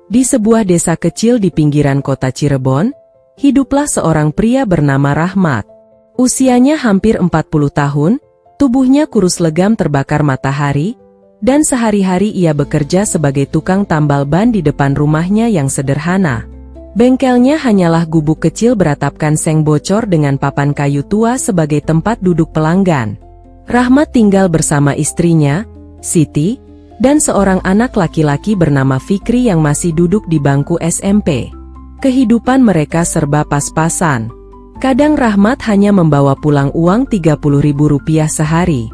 Di sebuah desa kecil di pinggiran kota Cirebon, hiduplah seorang pria bernama Rahmat. Usianya hampir 40 tahun, tubuhnya kurus legam terbakar matahari, dan sehari-hari ia bekerja sebagai tukang tambal ban di depan rumahnya yang sederhana. Bengkelnya hanyalah gubuk kecil beratapkan seng bocor dengan papan kayu tua sebagai tempat duduk pelanggan. Rahmat tinggal bersama istrinya, Siti, dan seorang anak laki-laki bernama Fikri yang masih duduk di bangku SMP. Kehidupan mereka serba pas-pasan. Kadang Rahmat hanya membawa pulang uang Rp30.000 sehari.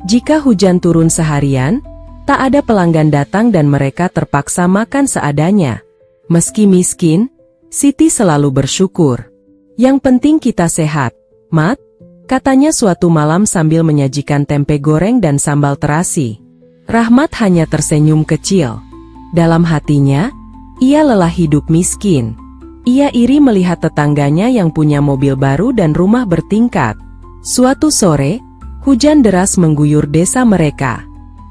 Jika hujan turun seharian, tak ada pelanggan datang dan mereka terpaksa makan seadanya. Meski miskin, Siti selalu bersyukur. Yang penting kita sehat, Mat, katanya suatu malam sambil menyajikan tempe goreng dan sambal terasi. Rahmat hanya tersenyum kecil. Dalam hatinya, ia lelah hidup miskin. Ia iri melihat tetangganya yang punya mobil baru dan rumah bertingkat. Suatu sore, hujan deras mengguyur desa mereka.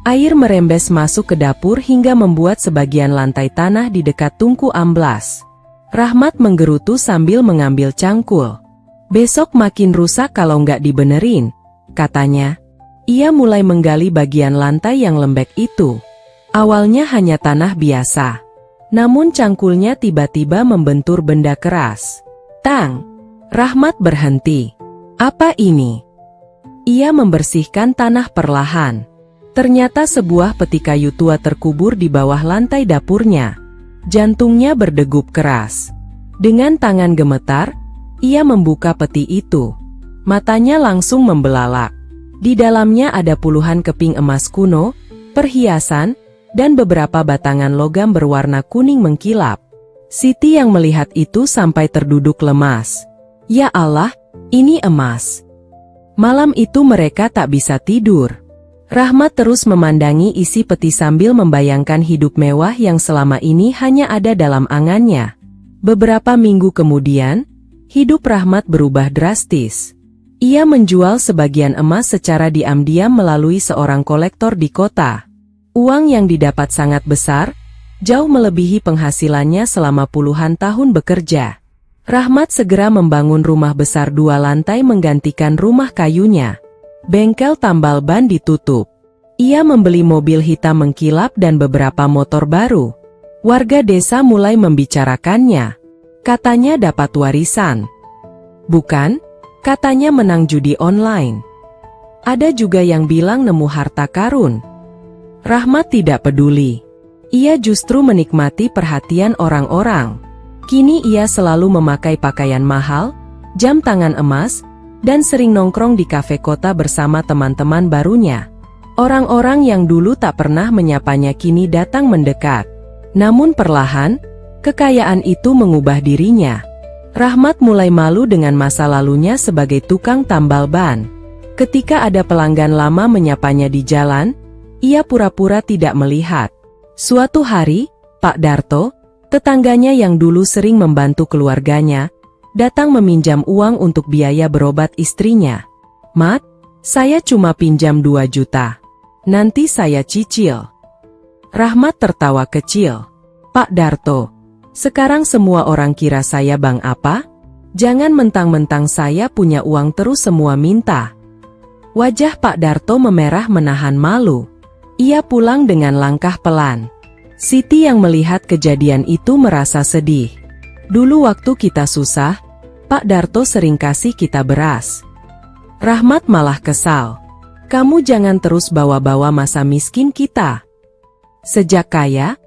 Air merembes masuk ke dapur hingga membuat sebagian lantai tanah di dekat tungku amblas. Rahmat menggerutu sambil mengambil cangkul. Besok makin rusak kalau nggak dibenerin, katanya. Ia mulai menggali bagian lantai yang lembek itu. Awalnya hanya tanah biasa. Namun cangkulnya tiba-tiba membentur benda keras. Tang! Rahmat berhenti. Apa ini? Ia membersihkan tanah perlahan. Ternyata sebuah peti kayu tua terkubur di bawah lantai dapurnya. Jantungnya berdegup keras. Dengan tangan gemetar, ia membuka peti itu. Matanya langsung membelalak. Di dalamnya ada puluhan keping emas kuno, perhiasan, dan beberapa batangan logam berwarna kuning mengkilap. Siti yang melihat itu sampai terduduk lemas. Ya Allah, ini emas. Malam itu mereka tak bisa tidur. Rahmat terus memandangi isi peti sambil membayangkan hidup mewah yang selama ini hanya ada dalam angannya. Beberapa minggu kemudian, hidup Rahmat berubah drastis. Ia menjual sebagian emas secara diam-diam melalui seorang kolektor di kota. Uang yang didapat sangat besar, jauh melebihi penghasilannya selama puluhan tahun bekerja. Rahmat segera membangun rumah besar 2 lantai menggantikan rumah kayunya. Bengkel tambal ban ditutup. Ia membeli mobil hitam mengkilap dan beberapa motor baru. Warga desa mulai membicarakannya. Katanya dapat warisan. Bukan? Katanya menang judi online. Ada juga yang bilang nemu harta karun. Rahmat tidak peduli. Ia justru menikmati perhatian orang-orang. Kini ia selalu memakai pakaian mahal, jam tangan emas, dan sering nongkrong di kafe kota bersama teman-teman barunya. Orang-orang yang dulu tak pernah menyapanya kini datang mendekat. Namun perlahan, kekayaan itu mengubah dirinya. Rahmat mulai malu dengan masa lalunya sebagai tukang tambal ban. Ketika ada pelanggan lama menyapanya di jalan, ia pura-pura tidak melihat. Suatu hari, Pak Darto, tetangganya yang dulu sering membantu keluarganya, datang meminjam uang untuk biaya berobat istrinya. Mat, saya cuma pinjam 2 juta. Nanti saya cicil. Rahmat tertawa kecil. Pak Darto, sekarang semua orang kira saya bang apa? Jangan mentang-mentang saya punya uang terus semua minta. Wajah Pak Darto memerah menahan malu. Ia pulang dengan langkah pelan. Siti yang melihat kejadian itu merasa sedih. Dulu waktu kita susah, Pak Darto sering kasih kita beras. Rahmat malah kesal. Kamu jangan terus bawa-bawa masa miskin kita. Sejak kaya,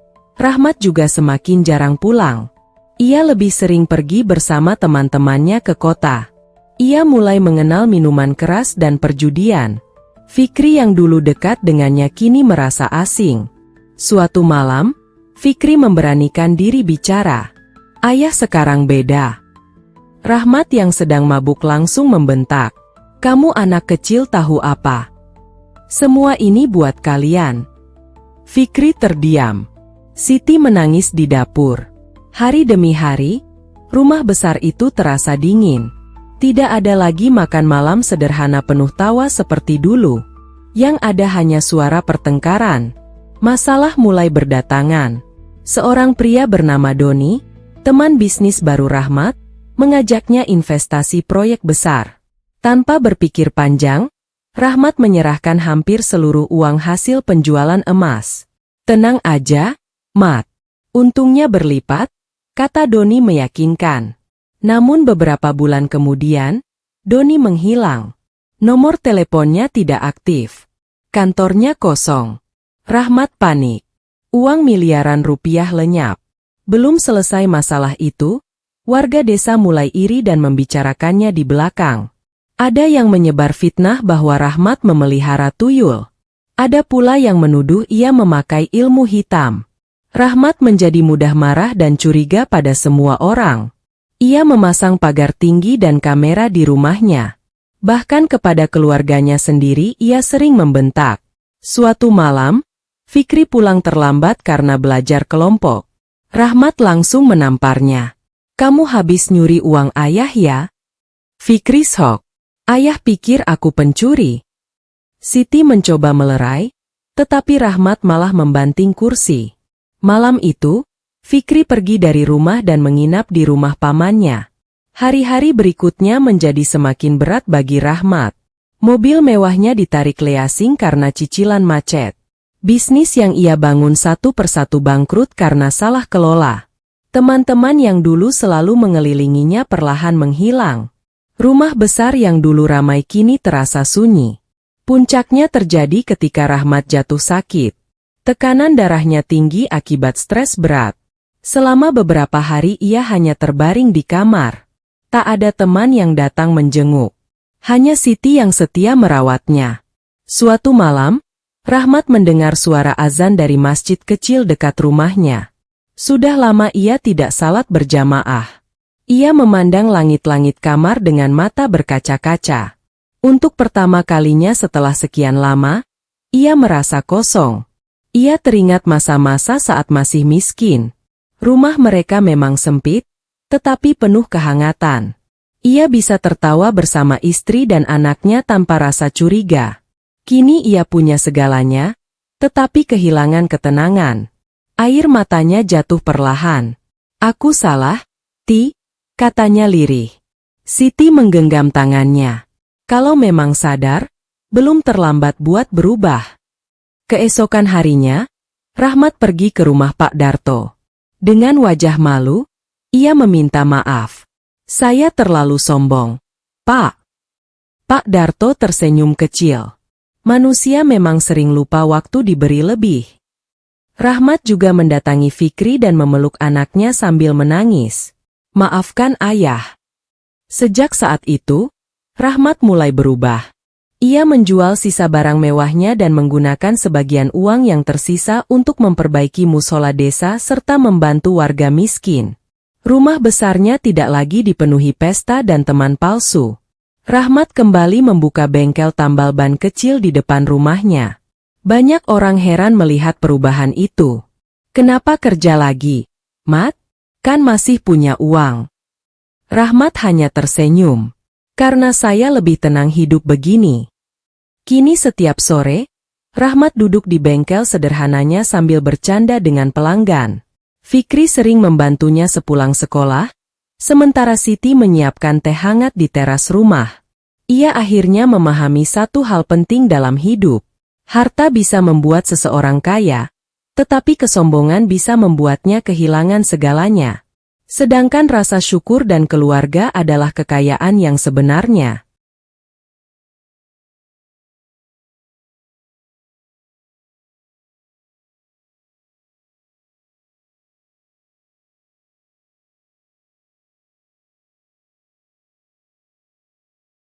Rahmat juga semakin jarang pulang. Ia lebih sering pergi bersama teman-temannya ke kota. Ia mulai mengenal minuman keras dan perjudian. Fikri yang dulu dekat dengannya kini merasa asing. Suatu malam, Fikri memberanikan diri bicara. Ayah sekarang beda. Rahmat yang sedang mabuk langsung membentak. Kamu anak kecil tahu apa? Semua ini buat kalian. Fikri terdiam. Siti menangis di dapur. Hari demi hari, rumah besar itu terasa dingin. Tidak ada lagi makan malam sederhana penuh tawa seperti dulu. Yang ada hanya suara pertengkaran. Masalah mulai berdatangan. Seorang pria bernama Doni, teman bisnis baru Rahmat, mengajaknya investasi proyek besar. Tanpa berpikir panjang, Rahmat menyerahkan hampir seluruh uang hasil penjualan emas. "Tenang aja, Mat. Untungnya berlipat," kata Doni meyakinkan. Namun beberapa bulan kemudian, Doni menghilang. Nomor teleponnya tidak aktif. Kantornya kosong. Rahmat panik. Uang miliaran rupiah lenyap. Belum selesai masalah itu, warga desa mulai iri dan membicarakannya di belakang. Ada yang menyebar fitnah bahwa Rahmat memelihara tuyul. Ada pula yang menuduh ia memakai ilmu hitam. Rahmat menjadi mudah marah dan curiga pada semua orang. Ia memasang pagar tinggi dan kamera di rumahnya. Bahkan kepada keluarganya sendiri ia sering membentak. Suatu malam, Fikri pulang terlambat karena belajar kelompok. Rahmat langsung menamparnya. "Kamu habis nyuri uang ayah ya?" Fikri shock. "Ayah pikir aku pencuri." Siti mencoba melerai, tetapi Rahmat malah membanting kursi. Malam itu, Fikri pergi dari rumah dan menginap di rumah pamannya. Hari-hari berikutnya menjadi semakin berat bagi Rahmat. Mobil mewahnya ditarik leasing karena cicilan macet. Bisnis yang ia bangun satu persatu bangkrut karena salah kelola. Teman-teman yang dulu selalu mengelilinginya perlahan menghilang. Rumah besar yang dulu ramai kini terasa sunyi. Puncaknya terjadi ketika Rahmat jatuh sakit. Tekanan darahnya tinggi akibat stres berat. Selama beberapa hari ia hanya terbaring di kamar. Tak ada teman yang datang menjenguk. Hanya Siti yang setia merawatnya. Suatu malam, Rahmat mendengar suara azan dari masjid kecil dekat rumahnya. Sudah lama ia tidak salat berjamaah. Ia memandang langit-langit kamar dengan mata berkaca-kaca. Untuk pertama kalinya setelah sekian lama, ia merasa kosong. Ia teringat masa-masa saat masih miskin. Rumah mereka memang sempit, tetapi penuh kehangatan. Ia bisa tertawa bersama istri dan anaknya tanpa rasa curiga. Kini ia punya segalanya, tetapi kehilangan ketenangan. Air matanya jatuh perlahan. "Aku salah, Ti," katanya lirih. Siti menggenggam tangannya. Kalau memang sadar, belum terlambat buat berubah. Keesokan harinya, Rahmat pergi ke rumah Pak Darto. Dengan wajah malu, ia meminta maaf. "Saya terlalu sombong, Pak." Pak Darto tersenyum kecil. Manusia memang sering lupa waktu diberi lebih. Rahmat juga mendatangi Fikri dan memeluk anaknya sambil menangis. "Maafkan ayah." Sejak saat itu, Rahmat mulai berubah. Ia menjual sisa barang mewahnya dan menggunakan sebagian uang yang tersisa untuk memperbaiki musola desa serta membantu warga miskin. Rumah besarnya tidak lagi dipenuhi pesta dan teman palsu. Rahmat kembali membuka bengkel tambal ban kecil di depan rumahnya. Banyak orang heran melihat perubahan itu. "Kenapa kerja lagi, Mat? Kan masih punya uang." Rahmat hanya tersenyum. "Karena saya lebih tenang hidup begini." Kini setiap sore, Rahmat duduk di bengkel sederhananya sambil bercanda dengan pelanggan. Fikri sering membantunya sepulang sekolah, sementara Siti menyiapkan teh hangat di teras rumah. Ia akhirnya memahami satu hal penting dalam hidup. Harta bisa membuat seseorang kaya, tetapi kesombongan bisa membuatnya kehilangan segalanya. Sedangkan rasa syukur dan keluarga adalah kekayaan yang sebenarnya.